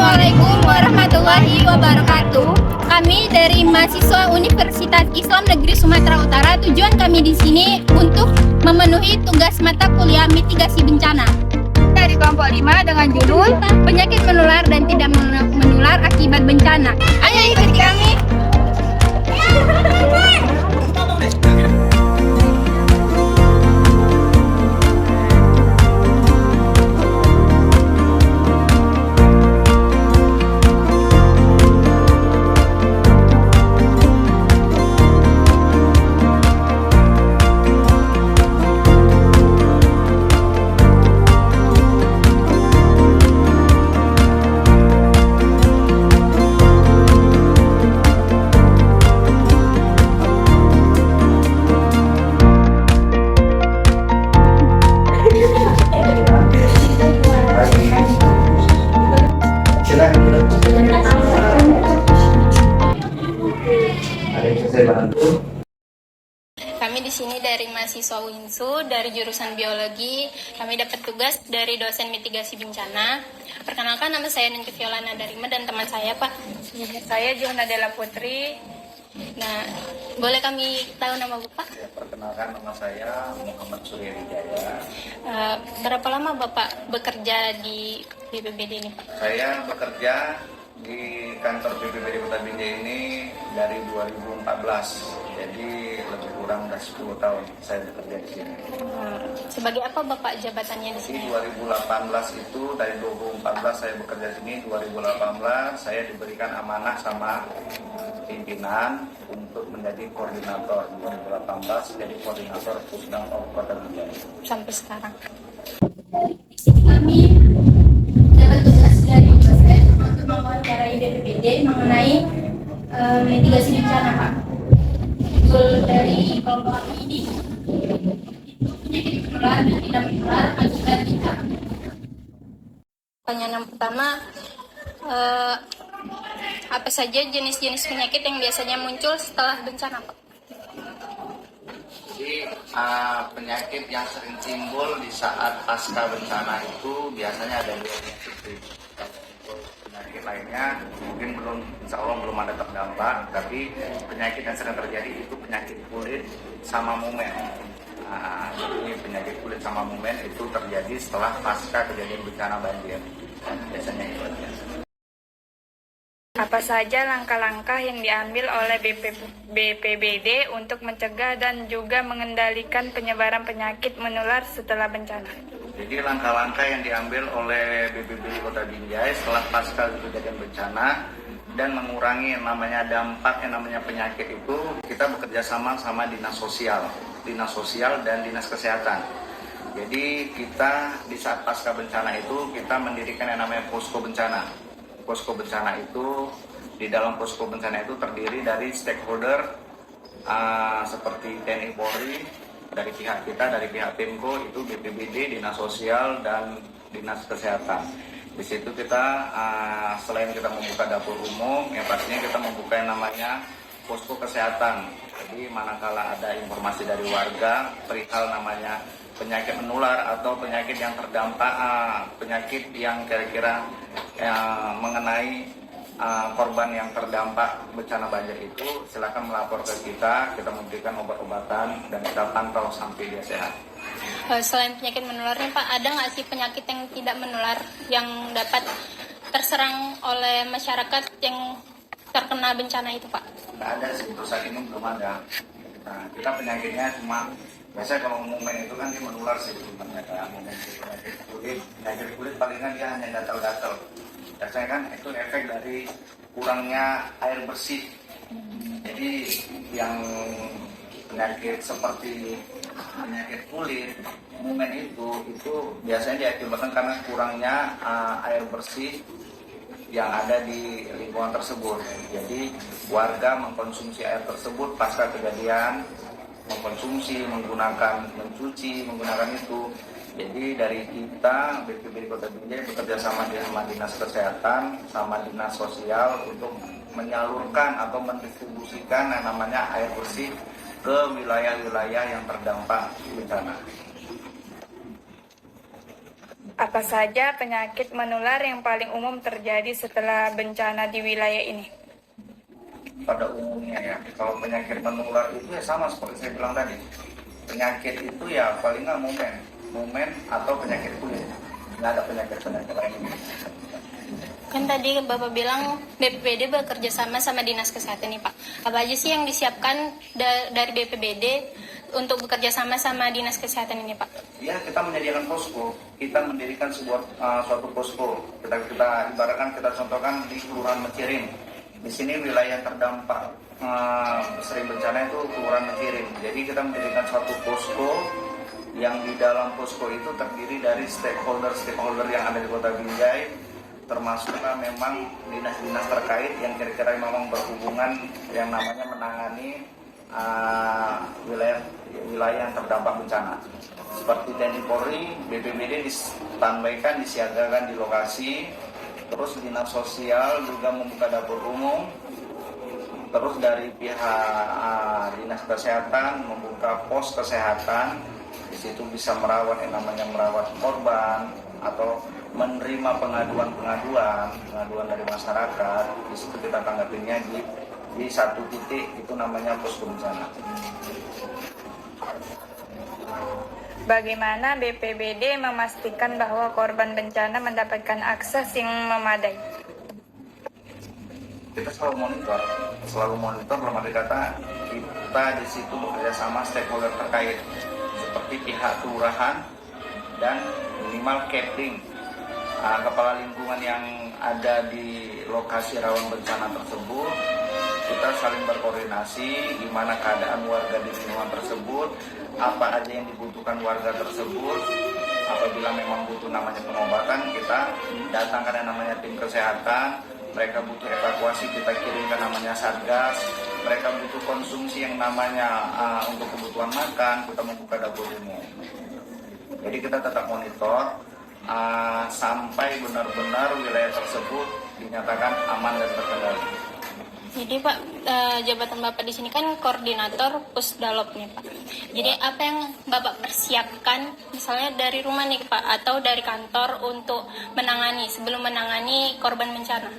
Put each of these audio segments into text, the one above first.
Assalamualaikum warahmatullahi wabarakatuh. Kami dari mahasiswa Universitas Islam Negeri Sumatera Utara. Tujuan kami di sini untuk memenuhi tugas mata kuliah mitigasi bencana. Dari kelompok 5 dengan judul penyakit menular dan tidak menular akibat bencana. Ayo ikuti kami. Kami di sini dari mahasiswa UINSU dari jurusan biologi. Kami dapat tugas dari dosen mitigasi bencana. Perkenalkan, nama saya Nunti Violana Darima dan teman saya, Pak. Saya Johanna Della Putri. Nah, boleh kami tahu nama Bapak? Ya, perkenalkan, nama saya Muhammad Surya Wijaya. Berapa lama Bapak bekerja di BPBD ini, Pak? Saya bekerja di kantor BPBD Kota Binjai ini dari 2014. Jadi lebih kurang udah 10 tahun saya bekerja di sini. Sebagai apa Bapak jabatannya di Di sini? 2018 itu, dari 2014 saya bekerja di sini. 2018 saya diberikan amanah sama pimpinan untuk menjadi koordinator. 2018 jadi koordinator Pusdam Kota Binjai. Sampai sekarang. Kami dapat tugas dari dosen untuk mewawancarai BPBD mengenai mitigasi bencana, Pak. Dari kelompok kami ini itu penyakit menular dan tidak menular akibat bencana. Pertanyaan yang pertama, apa saja jenis-jenis penyakit yang biasanya muncul setelah bencana, Pak? Jadi penyakit yang sering timbul di saat pasca bencana itu biasanya ada dua penyakit. Penyakit lainnya mungkin belum, insya Allah belum ada terdampak, tapi penyakit yang sering terjadi itu penyakit kulit sama mumen. Nah, ini penyakit kulit sama mumen itu terjadi setelah pasca kejadian bencana banjir. Biasanya itu aja. Apa saja langkah-langkah yang diambil oleh BPBD untuk mencegah dan juga mengendalikan penyebaran penyakit menular setelah bencana? Jadi langkah-langkah yang diambil oleh BPBD Kota Binjai setelah pasca kejadian bencana dan mengurangi yang namanya dampak yang namanya penyakit itu, kita bekerja sama dinas sosial dan dinas kesehatan. Jadi kita di saat pasca bencana itu kita mendirikan yang namanya posko bencana. Posko bencana itu, di dalam posko bencana itu terdiri dari stakeholder seperti TNI Polri, dari pihak kita, dari pihak Pemko itu BPBD, dinas sosial dan dinas kesehatan. Di situ kita selain kita membuka dapur umum, yang pastinya kita membuka yang namanya posko kesehatan. Jadi manakala ada informasi dari warga perihal namanya penyakit menular atau penyakit yang terdampak, penyakit yang kira-kira mengenai korban yang terdampak bencana banjir itu, silakan melapor ke kita memberikan obat-obatan dan kita pantau sampai dia sehat. Selain penyakit menularnya, Pak, ada nggak sih penyakit yang tidak menular yang dapat terserang oleh masyarakat yang terkena bencana itu, Pak? Nggak ada sih, untuk saat ini belum ada. Kita penyakitnya cuma, biasanya kalau mumen itu kan dia menular sih sebenarnya, kayak mumen penyakit kulit palingan dia hanya gatal-gatal. Biasanya kan itu efek dari kurangnya air bersih. Jadi yang penyakit seperti penyakit kulit, mumen itu biasanya diakibatkan karena kurangnya air bersih yang ada di lingkungan tersebut. Jadi warga mengkonsumsi air tersebut pasca kejadian, mengkonsumsi, mencuci, menggunakan itu. Jadi dari kita BPBD Kota Binjai bekerja sama dinas kesehatan sama dinas sosial untuk menyalurkan atau mendistribusikan yang namanya air bersih ke wilayah-wilayah yang terdampak bencana. Apa Apa saja penyakit menular yang paling umum terjadi setelah bencana di wilayah ini? Pada umumnya ya, kalau penyakit menular itu ya sama seperti saya bilang tadi. Penyakit itu ya paling nggak mumen atau penyakit kulit. Nggak ada penyakit lain. Kan tadi Bapak bilang BPBD bekerja sama Dinas Kesehatan nih Pak. Apa aja sih yang disiapkan dari BPBD untuk bekerja sama Dinas Kesehatan ini Pak? Ya, kita menyediakan posko. Kita mendirikan suatu posko. Kita ibaratkan, kita contohkan di Kelurahan Mecirin. Di sini wilayah terdampak sering bencana itu Kelurahan Mecirin. Jadi kita mendirikan suatu posko yang di dalam posko itu terdiri dari stakeholder yang ada di Kota Binjai, termasuklah memang dinas-dinas terkait yang kira-kira memang berhubungan yang namanya menangani wilayah yang terdampak bencana. Seperti TNI Polri, BPBD distanbaikan, disiagakan di lokasi. Terus dinas sosial juga membuka dapur umum. Terus dari pihak dinas kesehatan membuka pos kesehatan. Di situ bisa merawat yang namanya merawat korban atau menerima pengaduan dari masyarakat. Di situ kita tanggapinya di satu titik, itu namanya posko bencana. Bagaimana BPBD memastikan bahwa korban bencana mendapatkan akses yang memadai? Kita selalu monitor dalam arti kata kita di situ bekerja sama stakeholder terkait seperti pihak kelurahan dan minimal Kepling, kepala lingkungan yang ada di lokasi rawan bencana tersebut. Kita saling berkoordinasi gimana keadaan warga di lingkungan tersebut, apa aja yang dibutuhkan warga tersebut. Apabila memang butuh namanya pengobatan, kita datangkan yang namanya tim kesehatan. Mereka butuh evakuasi, kita kirimkan namanya satgas. Mereka butuh konsumsi yang namanya untuk kebutuhan makan, kita membuka dapur umum. Jadi kita tetap monitor sampai benar-benar wilayah tersebut dinyatakan aman dan terkendali. Jadi Pak, jabatan Bapak di sini kan koordinator Pusdalop nih Pak. Jadi apa yang Bapak persiapkan misalnya dari rumah nih Pak atau dari kantor untuk sebelum menangani korban bencana?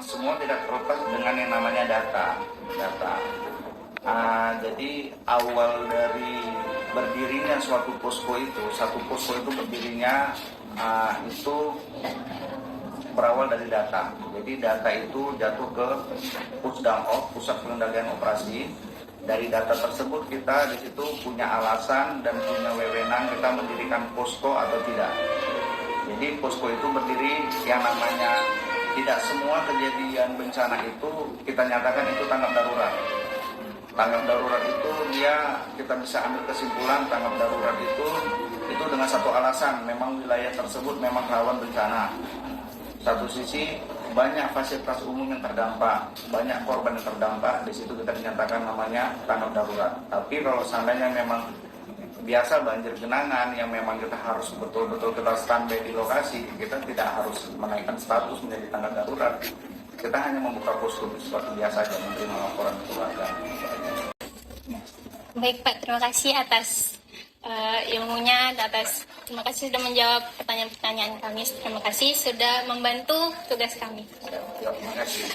Semua tidak terlepas dengan yang namanya data. Jadi awal dari berdirinya satu posko itu berdirinya itu berawal dari data. Jadi data itu jatuh ke Pusdamop, Pusat Pengendalian Operasi. Dari data tersebut kita di situ punya alasan dan punya wewenang kita mendirikan posko atau tidak. Jadi posko itu berdiri yang namanya tidak semua kejadian bencana itu kita nyatakan itu tanggap darurat. Tanggap darurat itu kita bisa ambil kesimpulan tanggap darurat itu dengan satu alasan, memang wilayah tersebut memang rawan bencana. Satu sisi banyak fasilitas umum yang terdampak, banyak korban yang terdampak, di situ kita dinyatakan namanya tanggap darurat. Tapi kalau seandainya memang biasa banjir genangan yang memang kita harus betul-betul kita standby di lokasi, kita tidak harus menaikkan status menjadi tanggap darurat. Kita hanya membuka posko seperti biasa saja menerima laporan keluarga. Baik Pak, terima kasih atas ilmunya, terima kasih sudah menjawab pertanyaan-pertanyaan kami. Terima kasih sudah membantu tugas kami. Terima kasih.